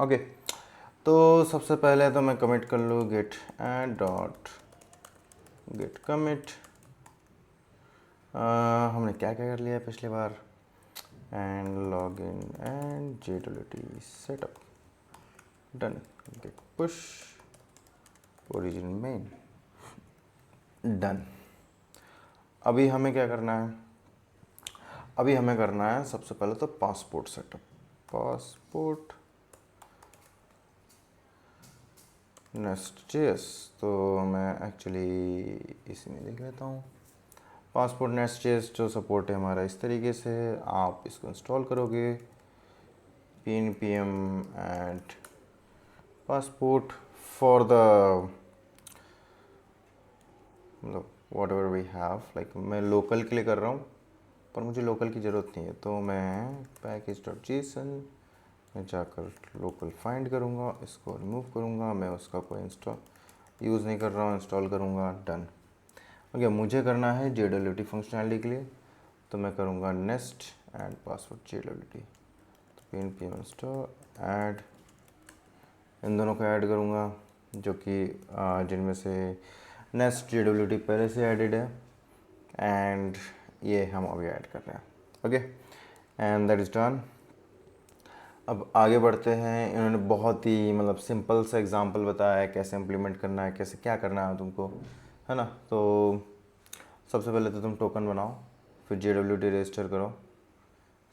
Okay, तो सबसे पहले तो मैं कमिट कर लूँ git add dot git commit. हमने क्या क्या कर लिया पिछली बार, and log in and JWT setup done. Git push origin main done. अभी हमें क्या करना है, अभी हमें करना है सबसे पहले तो पासपोर्ट सेटअप। पासपोर्ट नेस्ट.js, तो मैं एक्चुअली इसी में लिख लेता हूँ। पासपोर्ट नेस्ट.js जो सपोर्ट है हमारा इस तरीके से, आप इसको इंस्टॉल करोगे pnpm and passport for the मतलब whatever we have, like मैं लोकल के लिए कर रहा हूँ पर मुझे लोकल की ज़रूरत नहीं है, तो मैं package.json में जाकर लोकल फाइंड करूँगा, इसको रिमूव करूँगा, मैं उसका कोई इंस्टॉल यूज़ नहीं कर रहा हूँ, इंस्टॉल करूँगा डन। ओके, मुझे करना है JWT फंक्शनैलिटी के लिए, तो मैं करूँगा नेस्ट एंड पासवर्ड JWT, तो pnpm इंस्टॉल ऐड, इन दोनों को ऐड करूँगा जो कि जिनमें से नेस्ट JWT पहले से एडिड है एंड ये हम अभी ऐड कर रहे हैं। Okay, and that is done. अब आगे बढ़ते हैं। इन्होंने बहुत ही मतलब सिंपल सा एग्जांपल बताया है कैसे इम्प्लीमेंट करना है, कैसे क्या करना है तुमको, है ना। तो सबसे पहले तो तुम टोकन बनाओ, फिर JWT रजिस्टर करो,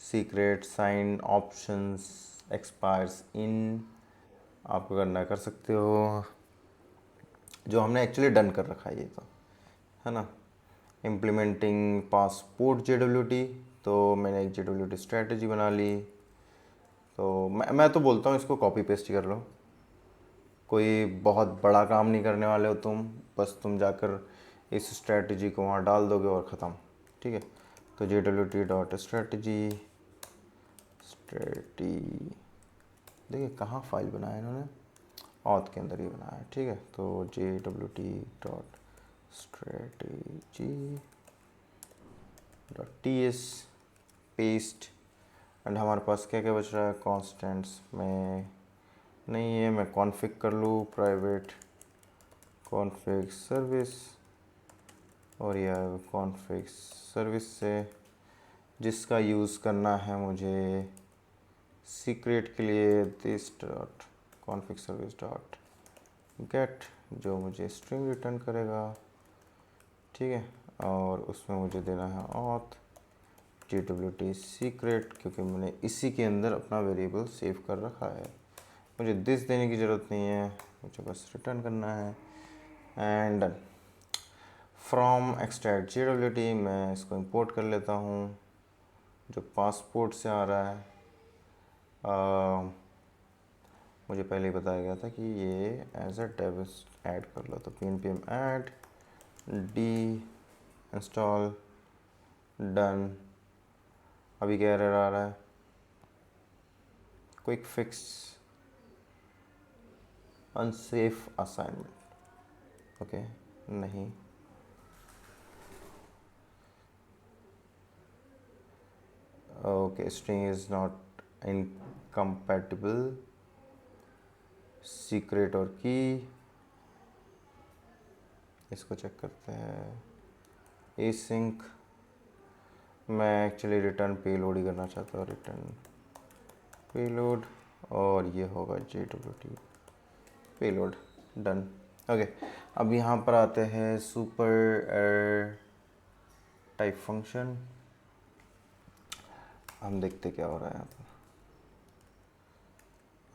secret sign options expires in, आपको करना कर सकते हो, जो हमने एक्चुअली डन कर रखा है ये तो, है ना। इम्प्लीमेंटिंग पासपोर्ट JWT, तो मैंने एक JWT स्ट्रेटजी बना ली, तो मैं तो बोलता हूँ इसको कॉपी पेस्ट ही कर लो, कोई बहुत बड़ा काम नहीं करने वाले हो तुम, बस तुम जाकर इस स्ट्रेटजी को वहाँ डाल दोगे और ख़त्म, ठीक है। तो JWT डॉट स्ट्रेटजी देखिए कहाँ फाइल बनाया इन्होंने, ऑथ के अंदर ही बनाया है, ठीक है। तो JWT dot strategy dot TS paste, and हमारे पास क्या क्या बच रहा है, कॉन्स्टेंट्स में नहीं है, मैं कॉन्फ़िग कर लूँ प्राइवेट कॉन्फ़िग सर्विस, और यह कॉन्फ़िग सर्विस से जिसका यूज़ करना है मुझे सीक्रेट के लिए, this dot config service dot gate, जो मुझे स्ट्रिंग रिटर्न करेगा, ठीक है। और उसमें मुझे देना है ऑथ JWT सीक्रेट, क्योंकि मैंने इसी के अंदर अपना वेरिएबल सेव कर रखा है, मुझे दिस देने की ज़रूरत नहीं है, मुझे बस रिटर्न करना है एंड फ्रॉम एक्सट्रैक्ट JWT, मैं इसको इंपोर्ट कर लेता हूँ जो पासपोर्ट से आ रहा है। मुझे पहले ही बताया गया था कि ये एज अ डेव ऐड कर लो, तो pnpm add D install done. अभी क्या एरर आ रहा है, quick fix unsafe assignment, okay नहीं, okay string is not incompatible, secret और की, इसको चेक करते हैं, ए सिंक, मैं एक्चुअली रिटर्न पेलोड ही करना चाहता हूँ, रिटर्न पेलोड, और ये होगा JWT पेलोड डन। ओके, अब यहाँ पर आते हैं सुपर टाइप फंक्शन, हम देखते क्या हो रहा है यहाँ पर।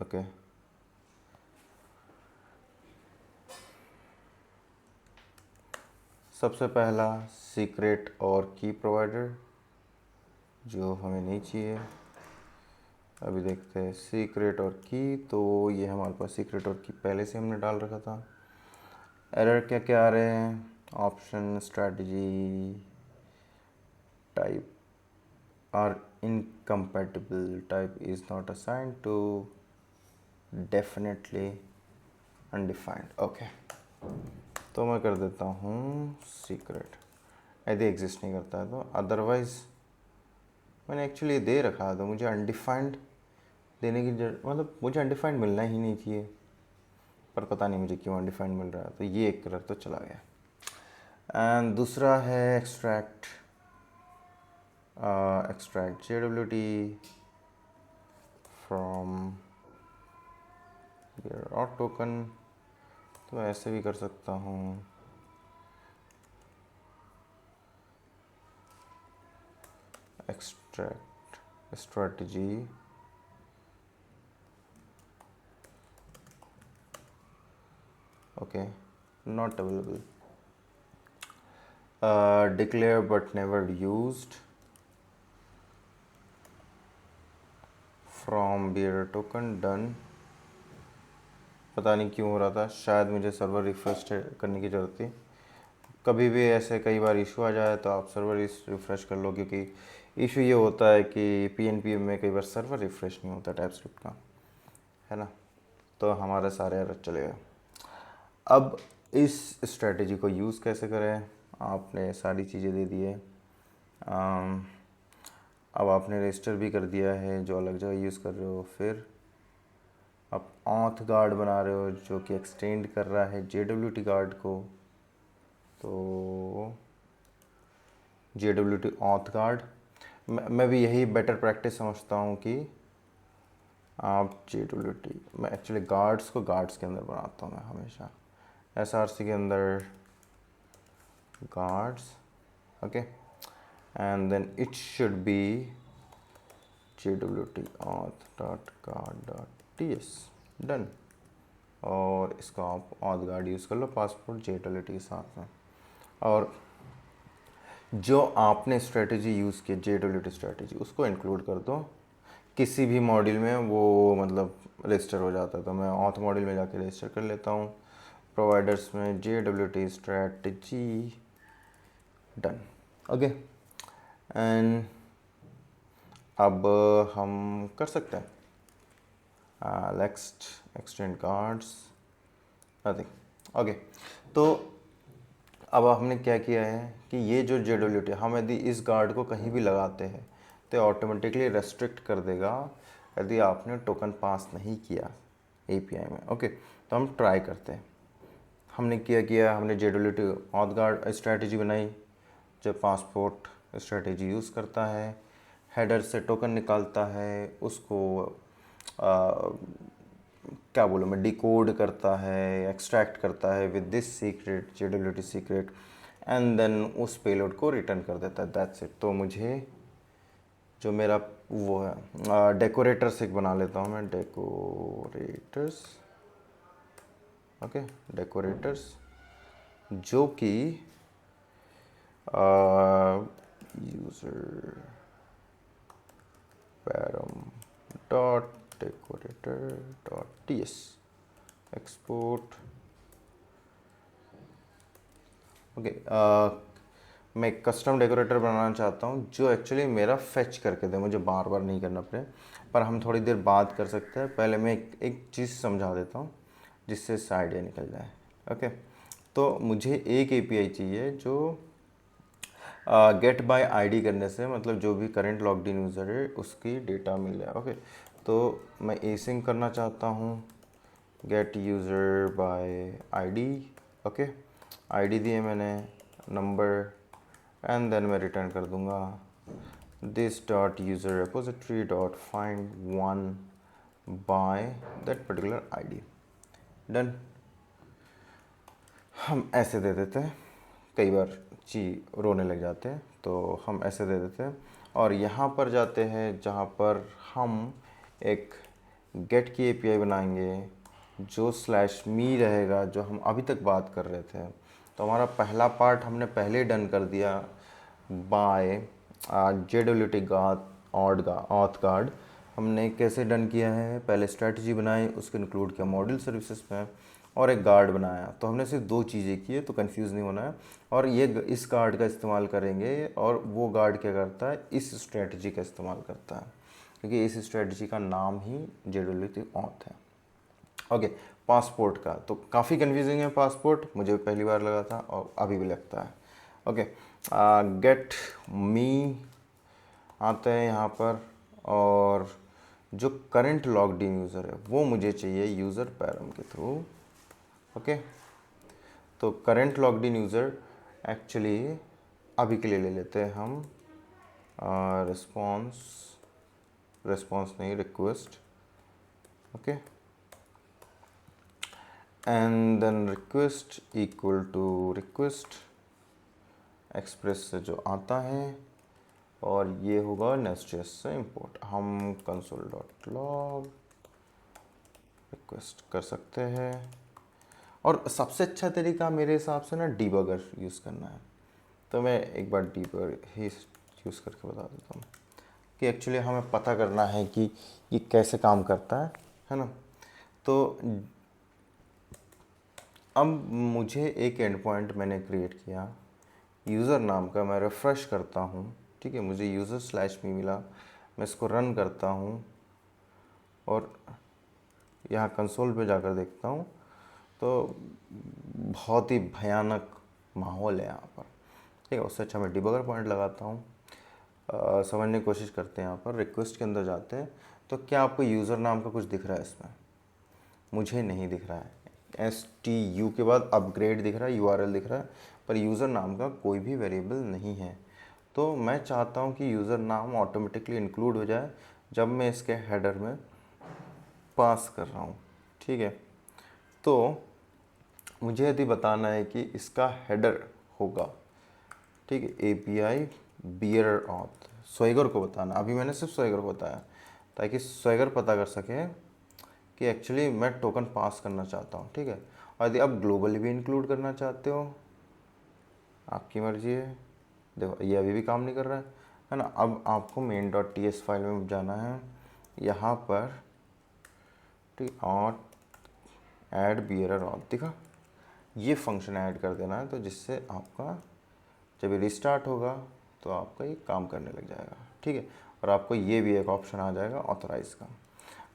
ओके, सबसे पहला सीक्रेट और की प्रोवाइडर, जो हमें नहीं चाहिए। अभी देखते हैं सीक्रेट और की, तो ये हमारे पास सीक्रेट और की पहले से हमने डाल रखा था। एरर क्या क्या आ रहे हैं, option strategy type are incompatible, type is not assigned to, definitely undefined, okay. तो मैं कर देता हूँ सीक्रेट, यदि एग्जिस्ट नहीं करता है तो, अदरवाइज़ मैंने एक्चुअली दे रखा है तो मुझे अनडिफाइंड देने की मतलब मुझे अनडिफाइंड मिलना ही नहीं चाहिए, पर पता नहीं मुझे क्यों अनडिफाइंड मिल रहा है, तो ये एक कलर तो चला गया। एंड दूसरा है एक्सट्रैक्ट JWT फ्रॉम और टोकन, तो ऐसे भी कर सकता हूँ। Extract strategy okay, not available, declare but never used from bearer token done। पता नहीं क्यों हो रहा था, शायद मुझे सर्वर रिफ्रेश करने की ज़रूरत थी। कभी भी ऐसे कई बार इशू आ जाए तो आप सर्वर रिफ्रेश कर लो, क्योंकि इशू ये होता है कि PNP में कई बार सर्वर रिफ्रेश नहीं होता टाइपस्क्रिप्ट का, है ना, तो हमारे सारे एरर चले गए। अब इस स्ट्रेटजी को यूज़ कैसे करें, आपने सारी चीज़ें दे दी है, अब आपने रजिस्टर भी कर दिया है जो अलग जगह यूज़ कर रहे हो, फिर आप ऑथ गार्ड बना रहे हो जो कि एक्सटेंड कर रहा है JWT गार्ड को, तो JWT ऑथ गार्ड मैं भी यही बेटर प्रैक्टिस समझता हूँ कि आप JWT, मैं एक्चुअली गार्ड्स को गार्ड्स के अंदर बनाता हूँ मैं हमेशा, SRC के अंदर guards, okay, and then it should be JWT auth.guard.ts done। और इसका आप auth guard यूज़ कर लो पासपोर्ट JWT के साथ में। और जो आपने स्ट्रेटजी यूज़ की JWT स्ट्रेटजी, उसको इंक्लूड कर दो किसी भी मॉड्यूल में, वो मतलब रजिस्टर हो जाता है। तो मैं ऑथ मॉड्यूल में जाके रजिस्टर कर लेता हूँ, प्रोवाइडर्स में JWT strategy done, okay. And अब हम कर सकते हैं next extend cards nothing, okay. तो अब हमने क्या किया है कि ये जो JWT, हम यदि इस गार्ड को कहीं भी लगाते हैं तो ऑटोमेटिकली रेस्ट्रिक्ट कर देगा यदि आपने टोकन पास नहीं किया API में, ओके। तो हम ट्राई करते हैं, हमने किया हमने JWT ऑथ गार्ड स्ट्रेटजी बनाई जो पासपोर्ट स्ट्रेटजी यूज़ करता है, हेडर से टोकन निकालता है, उसको क्या बोलूँ मैं, डिकोड करता है, एक्सट्रैक्ट करता है with this secret JWT secret, and then उस पेलोड को रिटर्न कर देता है, दैट्स इट। तो मुझे जो मेरा वो है डेकोरेटर्स एक बना लेता हूँ मैं, डेकोरेटर्स, ओके, डेकोरेटर्स जो कि user param dot decorator dot ts export, okay. मैं एक कस्टम डेकोरेटर बनाना चाहता हूँ जो एक्चुअली मेरा फेच करके दे, मुझे बार बार नहीं करना पड़े, पर हम थोड़ी देर बात कर सकते हैं। पहले मैं एक चीज़ समझा देता हूँ जिससे इससे आइडिया निकल जाए, ओके। तो मुझे एक API चाहिए जो गेट बाय ID करने से मतलब जो भी करंट लॉग्ड इन यूज़र है उसकी डेटा मिल जाए, ओके। तो मैं एसिंक करना चाहता हूँ गेट यूज़र बाय ID, ओके। ID दिए मैंने, नंबर, एंड देन मैं रिटर्न कर दूँगा this dot user repository dot find one by that particular ID, done. हम ऐसे दे देते हैं, कई बार रोने लग जाते हैं, तो हम ऐसे दे देते हैं। और यहाँ पर जाते हैं जहाँ पर हम एक गेट की API बनाएंगे जो /me रहेगा, जो हम अभी तक बात कर रहे थे। तो हमारा पहला पार्ट हमने पहले डन कर दिया बाय JWT ऑथ गार्ड। हमने कैसे डन किया है, पहले स्ट्रेटजी बनाई, उसको इंक्लूड किया मॉड्यूल सर्विसेज में, और एक गार्ड बनाया। तो हमने सिर्फ 2 चीज़ें की है, तो कंफ्यूज नहीं होना है। और ये इस गार्ड का इस्तेमाल करेंगे, और वो गार्ड क्या करता है, इस स्ट्रेटजी का इस्तेमाल करता है, क्योंकि इस स्ट्रेटजी का नाम ही JWT ऑथ है, ओके। पासपोर्ट का तो काफ़ी कन्फ्यूजिंग है, पासपोर्ट मुझे पहली बार लगा था और अभी भी लगता है, ओके। गेट मी आते हैं यहाँ पर, और जो करंट लॉग्ड इन यूज़र है वो मुझे चाहिए यूज़र पैरम के थ्रू। ओके, तो current logged in user actually अभी के लिए ले लेते हैं हम रिस्पॉन्स नहीं, request. Okay, and then request equal to request express से जो आता है, और ये होगा नेस्टजेस से इंपोर्ट। हम कंसोल डॉट लॉग रिक्वेस्ट कर सकते हैं। और सबसे अच्छा तरीका मेरे हिसाब से ना डीबगर यूज़ करना है। तो मैं एक बार डीबगर ही यूज़ करके बता देता हूँ कि एक्चुअली हमें पता करना है कि ये कैसे काम करता है ना। तो अब मुझे एक एंड पॉइंट मैंने क्रिएट किया यूज़र नाम का, मैं रिफ़्रेश करता हूँ, ठीक है, मुझे यूज़र स्लैश मी मिला, मैं इसको रन करता हूँ और यहाँ कंसोल पे जाकर देखता हूँ तो बहुत ही भयानक माहौल है यहाँ पर, ठीक है। उससे अच्छा मैं डिबगर पॉइंट लगाता हूँ। समझने की कोशिश करते हैं। यहाँ पर रिक्वेस्ट के अंदर जाते हैं तो क्या आपको यूज़र नाम का कुछ दिख रहा है इसमें? मुझे नहीं दिख रहा है। STU के बाद अपग्रेड दिख रहा है, URL दिख रहा है, पर यूज़र नाम का कोई भी वेरिएबल नहीं है। तो मैं चाहता हूँ कि यूज़र नाम ऑटोमेटिकली इंक्लूड हो जाए जब मैं इसके हेडर में पास कर रहा हूँ, ठीक है। तो मुझे यदि बताना है कि इसका हेडर होगा, ठीक है, API बियर ऑथ, स्वेगर को बताना। अभी मैंने सिर्फ स्वेगर को बताया ताकि स्वेगर पता कर सके कि एक्चुअली मैं टोकन पास करना चाहता हूँ, ठीक है। और यदि आप ग्लोबली भी इंक्लूड करना चाहते हो, आपकी मर्जी है। देखो ये अभी भी काम नहीं कर रहा है ना। अब आपको main.ts फाइल में जाना है, यहाँ पर ठीक और ऐड बियरर ऑथ दिखा, ये फंक्शन ऐड कर देना है, तो जिससे आपका जब ये रिस्टार्ट होगा तो आपका ये काम करने लग जाएगा, ठीक है। और आपको ये भी एक ऑप्शन आ जाएगा ऑथराइज का।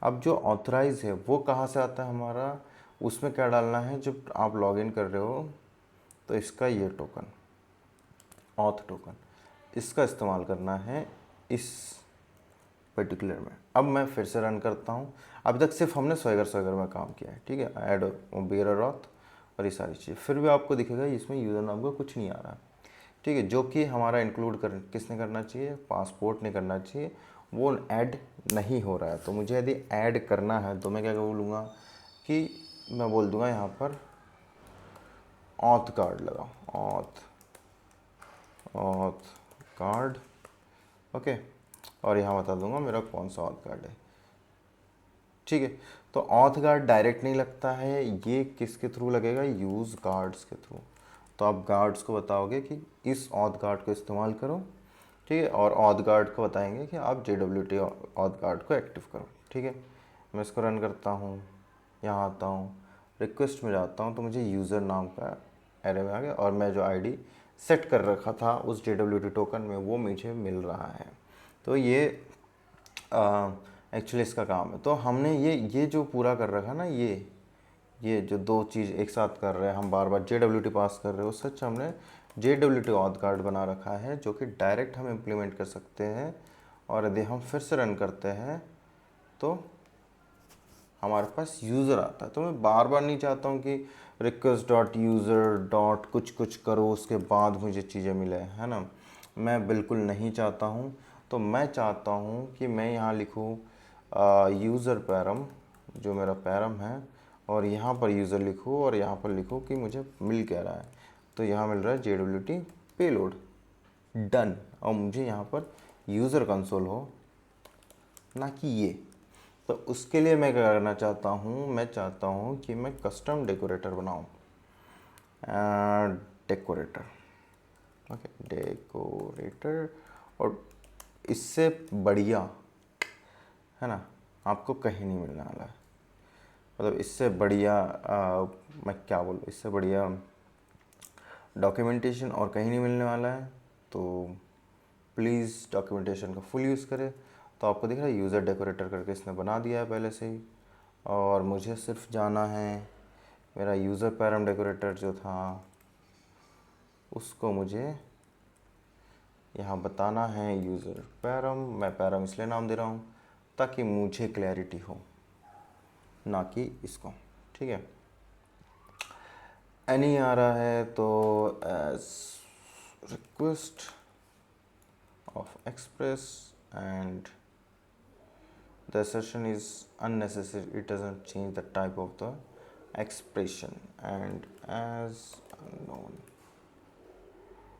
अब जो ऑथराइज है वो कहाँ से आता है हमारा, उसमें क्या डालना है, जब आप लॉगिन कर रहे हो तो इसका ये टोकन ऑथ टोकन, इसका इस्तेमाल करना है इस पर्टिकुलर में। अब मैं फिर से रन करता हूँ। अभी तक सिर्फ हमने स्वेगर में काम किया है, ठीक है, ऐड बियरर ऑथ और ये सारी चीज़ें। फिर भी आपको दिखेगा इसमें यूज़र नाम का कुछ नहीं आ रहा, ठीक है, जो कि हमारा इंक्लूड कर किसने करना चाहिए, पासपोर्ट ने करना चाहिए, वो ऐड नहीं हो रहा है। तो मुझे यदि ऐड करना है तो मैं क्या बोलूँगा कि मैं बोल दूँगा यहाँ पर ऑथ कार्ड लगाओ, ऑथ कार्ड, ओके। और यहाँ बता दूँगा मेरा कौन सा ऑथ कार्ड है, ठीक है। तो ऑथ गार्ड डायरेक्ट नहीं लगता है, ये किसके थ्रू लगेगा, यूज़ गार्ड्स के थ्रू। तो आप गार्ड्स को बताओगे कि इस ऑथ गार्ड को इस्तेमाल करो, ठीक है, और ऑथ गार्ड को बताएंगे कि आप JWT ऑथ गार्ड को एक्टिव करो, ठीक है। मैं इसको रन करता हूँ, यहाँ आता हूँ, रिक्वेस्ट में जाता हूँ तो मुझे यूज़र नाम का एरे में आ गया और मैं जो ID सेट कर रखा था उस JWT टोकन में वो मुझे मिल रहा है। तो ये एक्चुअली इसका काम है। तो हमने ये जो पूरा कर रखा ना, ये जो दो चीज़ एक साथ कर रहे हैं, हम बार बार JWT पास कर रहे हैं, उससे अच्छा हमने JWT ऑथ कार्ड बना रखा है जो कि डायरेक्ट हम इम्प्लीमेंट कर सकते हैं। और यदि हम फिर से रन करते हैं तो हमारे पास यूज़र आता है। तो मैं बार बार नहीं चाहता हूँ कि रिक्वेस्ट डॉट यूज़र डॉट कुछ कुछ करो उसके बाद मुझे चीज़ें मिले, है ना। मैं बिल्कुल नहीं चाहता हूँ। तो मैं चाहता हूँ कि मैं यहाँ लिखूँ यूज़र पैरम, जो मेरा पैरम है, और यहाँ पर यूज़र लिखूँ और यहाँ पर लिखूँ कि मुझे मिल क्या रहा है। तो यहाँ मिल रहा है JWT पेलोड, डन। और मुझे यहाँ पर यूज़र कंसोल हो, ना कि ये। तो उसके लिए मैं क्या करना चाहता हूँ, मैं चाहता हूँ कि मैं कस्टम डेकोरेटर बनाऊँ, डेकोरेटर, ओके, डेकोरेटर। और इससे बढ़िया, है ना, आपको कहीं नहीं मिलने वाला है। मतलब इससे बढ़िया मैं क्या बोलूँ, इससे बढ़िया डॉक्यूमेंटेशन और कहीं नहीं मिलने वाला है। तो प्लीज़ डॉक्यूमेंटेशन का फुल यूज़ करें। तो आपको दिख रहा है यूज़र डेकोरेटर करके इसने बना दिया है पहले से ही, और मुझे सिर्फ जाना है मेरा यूज़र पैरम डेकोरेटर जो था उसको मुझे यहाँ बताना है यूज़र पैरम। मैं पैरम इसलिए नाम दे रहा हूँ ताकि मुझे क्लैरिटी हो, ना कि इसको। ठीक है, एनी आ रहा है तो as request of express and the assertion is unnecessary, it doesn't change the type of the expression, and as unknown,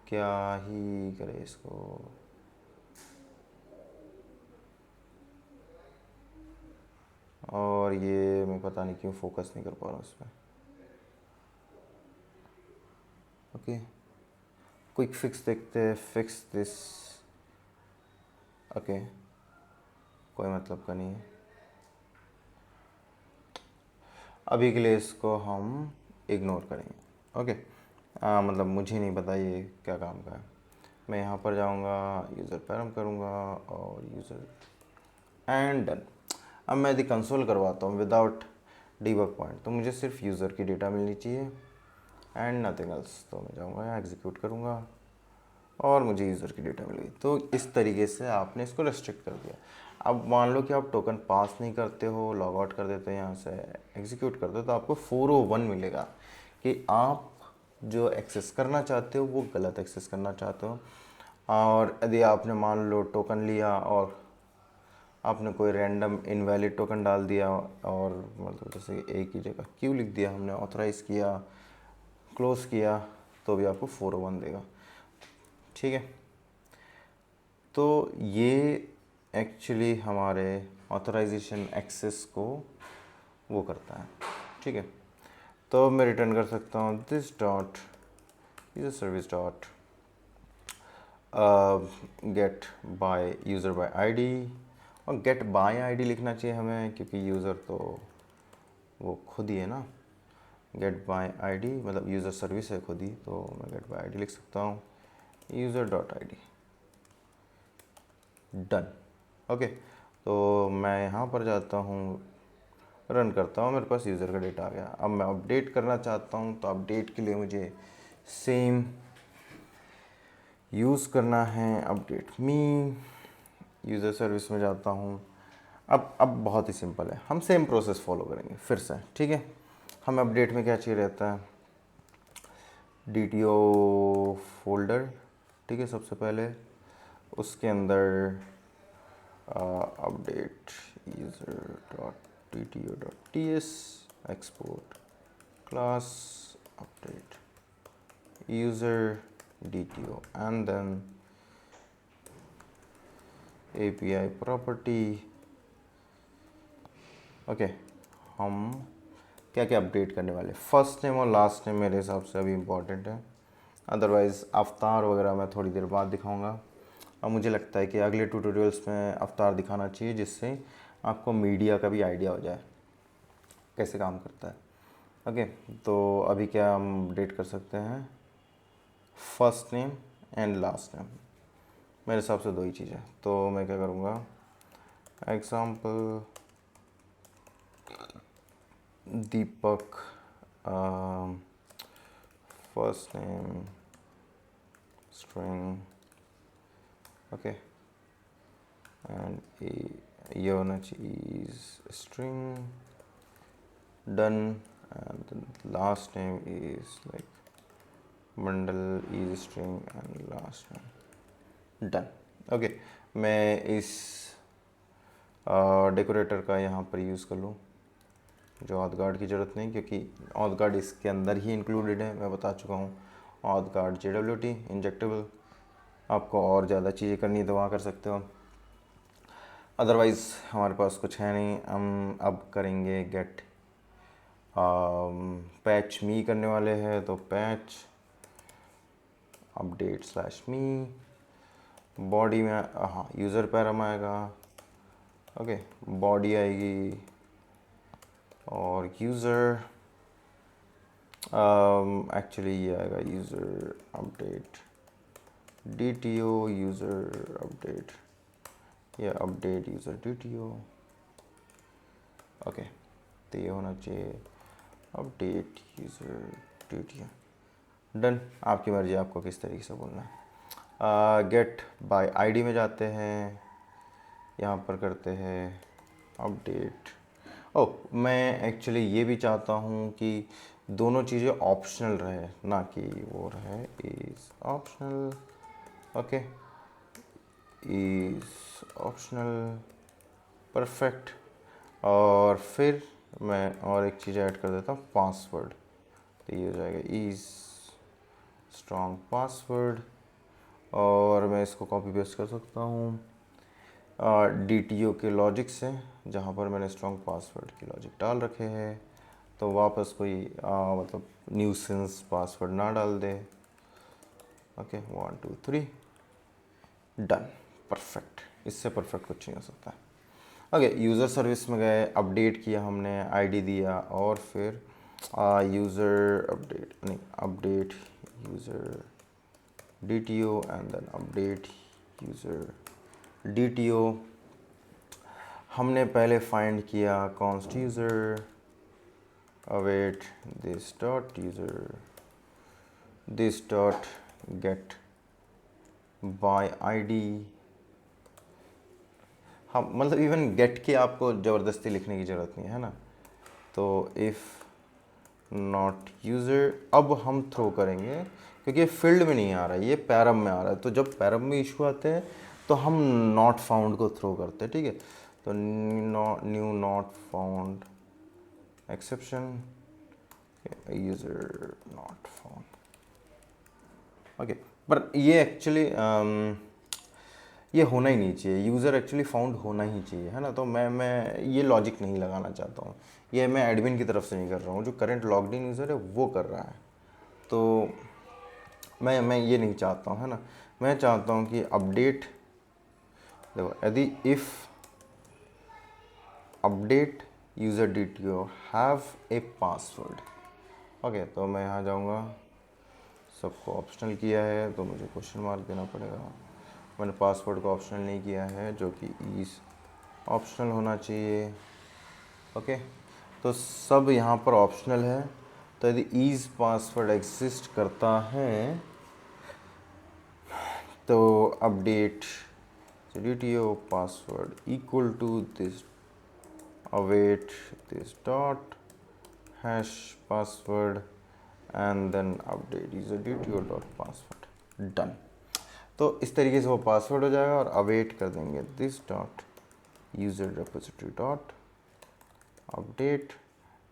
क्या ही करे इसको, और ये मैं पता नहीं क्यों फोकस नहीं कर पा रहा हूँ इसमें। ओके, क्विक फिक्स देखते हैं, फिक्स दिस। ओके, कोई मतलब का नहीं है अभी के लिए, इसको हम इग्नोर करेंगे। ओके, मतलब मुझे नहीं पता ये क्या काम का है। मैं यहाँ पर जाऊँगा, यूज़र पैरम करूँगा और यूज़र एंड डन। अब मैं यदि कंसोल करवाता हूँ विदाउट डीबग पॉइंट, तो मुझे सिर्फ यूज़र की डेटा मिलनी चाहिए एंड नथिंग एल्स। तो मैं जाऊँगा, एग्जीक्यूट करूँगा और मुझे यूज़र की डेटा मिल गई। तो इस तरीके से आपने इसको रेस्ट्रिक्ट कर दिया। अब मान लो कि आप टोकन पास नहीं करते हो, लॉग आउट कर देते हो, यहाँ से एग्जीक्यूट करते हो, तो आपको 401 मिलेगा कि आप जो एक्सेस करना चाहते हो वो गलत एक्सेस करना चाहते हो। और यदि आपने मान लो टोकन लिया और आपने कोई रैंडम इनवैलिड टोकन डाल दिया, और मतलब जैसे एक ही जगह क्यू लिख दिया, हमने ऑथराइज़ किया, क्लोज किया, तो भी आपको 401 देगा। ठीक है, तो ये एक्चुअली हमारे ऑथराइजेशन एक्सेस को वो करता है। ठीक है, तो मैं रिटर्न कर सकता हूँ this dot user service dot gate by user bye ID, और गेट बाय आईडी लिखना चाहिए हमें, क्योंकि यूज़र तो वो खुद ही है ना। गेट बाय आईडी मतलब यूज़र सर्विस है खुद ही, तो मैं गेट बाय आईडी लिख सकता हूँ, user dot I D, done. Okay, तो मैं यहाँ पर जाता हूँ, रन करता हूँ, मेरे पास यूज़र का डेटा आ गया। अब मैं अपडेट करना चाहता हूँ, तो अपडेट के लिए मुझे सेम यूज़ करना है, अपडेट मी, यूज़र सर्विस में जाता हूँ। अब बहुत ही सिंपल है, हम सेम प्रोसेस फॉलो करेंगे फिर से। ठीक है, हमें अपडेट में क्या चाहिए रहता है, DTO फोल्डर। ठीक है, सबसे पहले उसके अंदर update user dot DTO dot TS export class update user DTO and then API property। Okay, हम क्या क्या अपडेट करने वाले, फर्स्ट नेम और लास्ट नेम मेरे हिसाब से अभी इम्पॉर्टेंट है, अदरवाइज़ अवतार वगैरह मैं थोड़ी देर बाद दिखाऊंगा। अब मुझे लगता है कि अगले ट्यूटोरियल्स में अवतार दिखाना चाहिए, जिससे आपको मीडिया का भी आइडिया हो जाए कैसे काम करता है। ओके, तो अभी क्या हम अपडेट कर सकते हैं, first name and last name, मेरे हिसाब से दो ही चीज़ है। तो मैं क्या करूँगा, example Deepak, first name string, okay, and Yonach is string, done, and the last name is like bundle is string and last name, done। Okay, मैं इस डेकोरेटर का यहाँ पर यूज़ कर लूँ, जो ऑथ गार्ड की ज़रूरत नहीं, क्योंकि ऑथ गार्ड इसके अंदर ही इंक्लूडेड है, मैं बता चुका हूँ। ऑथ गार्ड JWT इंजेक्टेबल, आपको और ज़्यादा चीज़ें करनी है तो वहाँ कर सकते हो, अदरवाइज़ हमारे पास कुछ है नहीं। हम अब करेंगे गेट पैच मी करने वाले हैं, तो पैच अपडेट स्लैश मी, बॉडी में हाँ यूज़र पैरम आएगा। ओके, बॉडी आएगी और यूज़र एक्चुअली ये आएगा user update DTO user update या अपडेट यूज़र DTO। ओके, तो ये होना चाहिए अपडेट यूज़र DTO, डन। आपकी मर्ज़ी आपको किस तरीके से बोलना है। गेट बाय आईडी में जाते हैं, यहाँ पर करते हैं अपडेट। ओह, मैं एक्चुअली ये भी चाहता हूँ कि दोनों चीज़ें ऑप्शनल रहे, ना कि वो रहे is optional. Okay, is optional, perfect. और फिर मैं और एक चीज़ ऐड कर देता हूँ, पासवर्ड। तो ये हो जाएगा इज़ स्ट्रॉन्ग पासवर्ड। और मैं इसको कॉपी पेस्ट कर सकता हूँ DTO के लॉजिक से, जहाँ पर मैंने स्ट्रॉन्ग पासवर्ड की लॉजिक डाल रखे हैं, तो वापस कोई मतलब न्यूसेंस पासवर्ड ना डाल दे। Okay, 1 2 3 done, perfect. इससे परफेक्ट कुछ नहीं हो सकता है। ओके, यूज़र सर्विस में गए, अपडेट किया हमने, आईडी दिया, और फिर यूज़र अपडेट नहीं update user DTO and then update user DTO। हमने पहले फाइंड किया const user, await this dot get by id। हम मतलब इवन गेट के आपको ज़बरदस्ती लिखने की ज़रूरत नहीं है ना। तो इफ़ नॉट यूज़र, अब हम थ्रो करेंगे क्योंकि ये फील्ड में नहीं आ रहा है, ये पैरम में आ रहा है। तो जब पैरम में इशू आते हैं तो हम नॉट फाउंड को थ्रो करते हैं, ठीक है। तो new not found exception, user not found. Okay, पर ये एक्चुअली ये होना ही नहीं चाहिए, यूज़र एक्चुअली फाउंड होना ही चाहिए, है ना। तो मैं ये लॉजिक नहीं लगाना चाहता हूँ, ये मैं एडमिन की तरफ से नहीं कर रहा हूँ, जो करंट लॉग्ड इन यूज़र है वो कर रहा है। तो मैं ये नहीं चाहता हूँ, है ना। मैं चाहता हूँ कि अपडेट, देखो, यदि if update user DTO have a password. Okay, तो मैं यहाँ जाऊँगा, सबको ऑप्शनल किया है तो मुझे क्वेश्चन मार्क देना पड़ेगा। मैंने पासवर्ड को ऑप्शनल नहीं किया है, जो कि इज़ ऑप्शनल होना चाहिए। ओके, तो सब यहाँ पर ऑप्शनल है। तो यदि ईज़ पासवर्ड एग्जिस्ट करता है तो update DTO password equal to this await this dot hash password and then update user DTO dot password done। तो इस तरीके से वो पासवर्ड हो जाएगा, और अवेट कर देंगे this dot user repository dot update,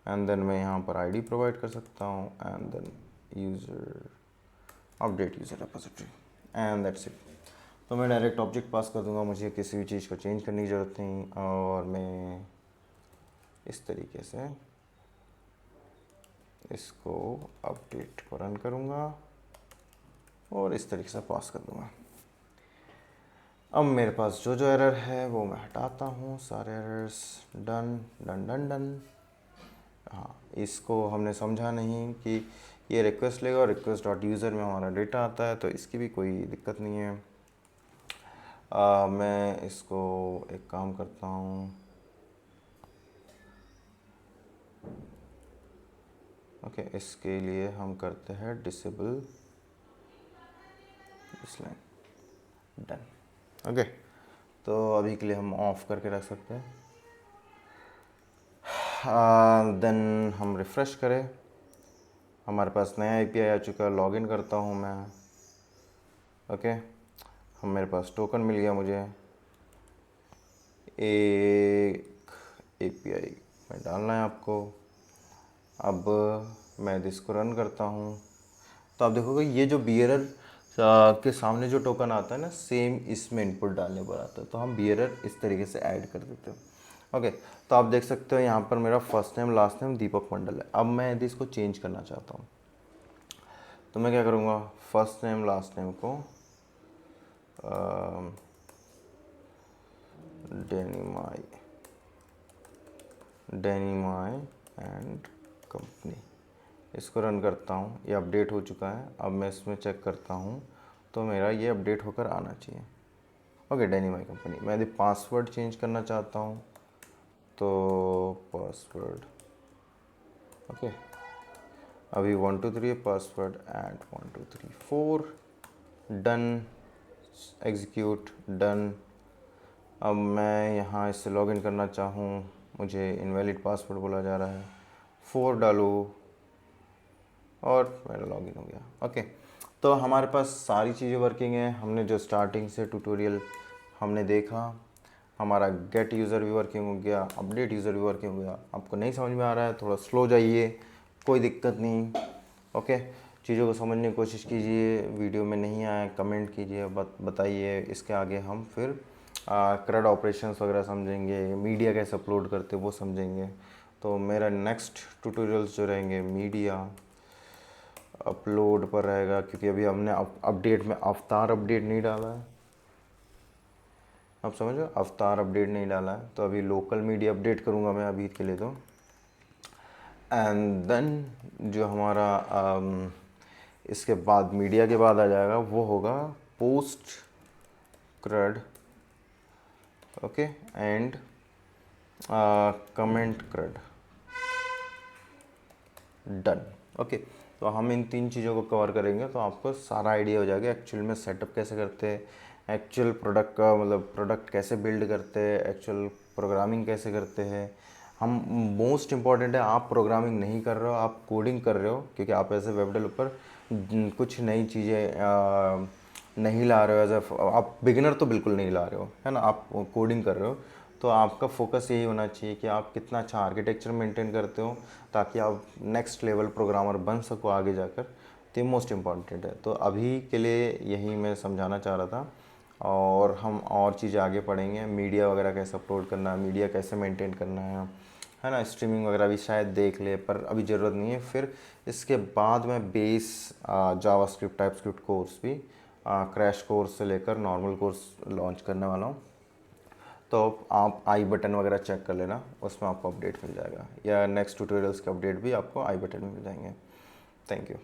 and then मैं यहाँ पर आईडी प्रोवाइड कर सकता हूँ, and then user update user repository, and that's it. तो मैं डायरेक्ट ऑब्जेक्ट पास कर दूंगा, मुझे किसी भी चीज़ को चेंज करने की ज़रूरत नहीं। और मैं इस तरीके से इसको अपडेट को रन करूँगा और इस तरीके से पास कर दूँगा। अब मेरे पास जो जो एरर है वो मैं हटाता हूँ, सारे errors. Done done done done. हाँ, इसको हमने समझा नहीं कि ये रिक्वेस्ट लेगा और रिक्वेस्ट डॉट यूज़र में हमारा डेटा आता है, तो इसकी भी कोई दिक्कत नहीं है। मैं इसको एक काम करता हूँ, ओके, इसके लिए हम करते हैं disable this line. Done. Okay, तो अभी के लिए हम ऑफ करके रख सकते हैं। देन हम रिफ़्रेश करें, हमारे पास नया API आ चुका है। लॉगिन करता हूँ मैं। ओके, हम मेरे पास टोकन मिल गया मुझे। एक API में डालना है आपको। अब मैं इसको रन करता हूँ, तो आप देखोगे ये जो बियरर के सामने जो टोकन आता है ना, सेम इसमें इनपुट डालने पर आता है। तो हम बियरर इस तरीके से ऐड कर देते हैं। ओके, तो आप देख सकते हो यहाँ पर मेरा फर्स्ट नेम लास्ट नेम दीपक मंडल है। अब मैं यदि इसको चेंज करना चाहता हूँ तो मैं क्या करूँगा, फर्स्ट नेम लास्ट नेम को डेनिमाई एंड कंपनी, इसको रन करता हूँ। ये अपडेट हो चुका है। अब मैं इसमें चेक करता हूँ तो मेरा ये अपडेट होकर आना चाहिए। ओके, डेनिमाई कंपनी। मैं यदि पासवर्ड चेंज करना चाहता हूँ तो पासवर्ड, ओके, अभी 1 2 3 password and 1 2 3 4 done, execute, done. अब मैं यहाँ इससे लॉगिन करना चाहूँ, मुझे इनवैलिड पासवर्ड बोला जा रहा है, 4 डालूँ और मेरा लॉगिन हो गया। ओके, तो हमारे पास सारी चीज़ें वर्किंग हैं। हमने जो स्टार्टिंग से ट्यूटोरियल हमने देखा, हमारा गेट यूज़र भी वर्किंग हो गया, अपडेट यूज़र भी वर्किंग हो गया। आपको नहीं समझ में आ रहा है, थोड़ा स्लो जाइए, कोई दिक्कत नहीं। ओके, चीज़ों को समझने की कोशिश कीजिए, वीडियो में नहीं आया कमेंट कीजिए, बताइए। इसके आगे हम फिर CRUD ऑपरेशंस वगैरह समझेंगे, मीडिया कैसे अपलोड करते वो समझेंगे। तो मेरा नेक्स्ट ट्यूटोरियल्स जो रहेंगे मीडिया अपलोड पर रहेगा, क्योंकि अभी हमने अपडेट में अवतार अपडेट नहीं डाला है। आप समझ रहे हो, अवतार अपडेट नहीं डाला है, तो अभी लोकल मीडिया अपडेट करूँगा मैं अभी के लिए। तो एंड देन जो हमारा इसके बाद मीडिया के बाद आ जाएगा वो होगा post CRUD, okay, and comment CRUD, done. Okay, तो हम इन 3 चीज़ों को कवर करेंगे, तो आपको सारा आइडिया हो जाएगा एक्चुअल में सेटअप कैसे करते हैं, एक्चुअल प्रोडक्ट का मतलब प्रोडक्ट कैसे बिल्ड करते हैं, एक्चुअल प्रोग्रामिंग कैसे करते हैं। हम मोस्ट इम्पॉर्टेंट है, आप प्रोग्रामिंग नहीं कर रहे हो, आप कोडिंग कर रहे हो, क्योंकि आप ऐसे वेब डेवलपर कुछ नई चीज़ें नहीं ला रहे हो। एज आप बिगिनर तो बिल्कुल नहीं ला रहे हो, है ना, आप कोडिंग कर रहे हो। तो आपका फोकस यही होना चाहिए कि आप कितना अच्छा आर्किटेक्चर मेंटेन करते हो, ताकि आप नेक्स्ट लेवल प्रोग्रामर बन सको आगे जाकर। तो ये मोस्ट इम्पॉर्टेंट है। तो अभी के लिए यही मैं समझाना चाह रहा था, और हम और चीज़ें आगे पढ़ेंगे। मीडिया वगैरह कैसे अपलोड करना है, मीडिया कैसे मेंटेन करना है ना, स्ट्रीमिंग वगैरह भी शायद देख ले, पर अभी ज़रूरत नहीं है। फिर इसके बाद मैं बेस जावास्क्रिप्ट टाइपस्क्रिप्ट कोर्स भी, क्रैश कोर्स से लेकर नॉर्मल कोर्स लॉन्च करने वाला हूँ। तो आप आई बटन वगैरह चेक कर लेना, उसमें आपको अपडेट मिल जाएगा, या नेक्स्ट ट्यूटोरियल्स के अपडेट भी आपको आई बटन में मिल जाएंगे। Thank you.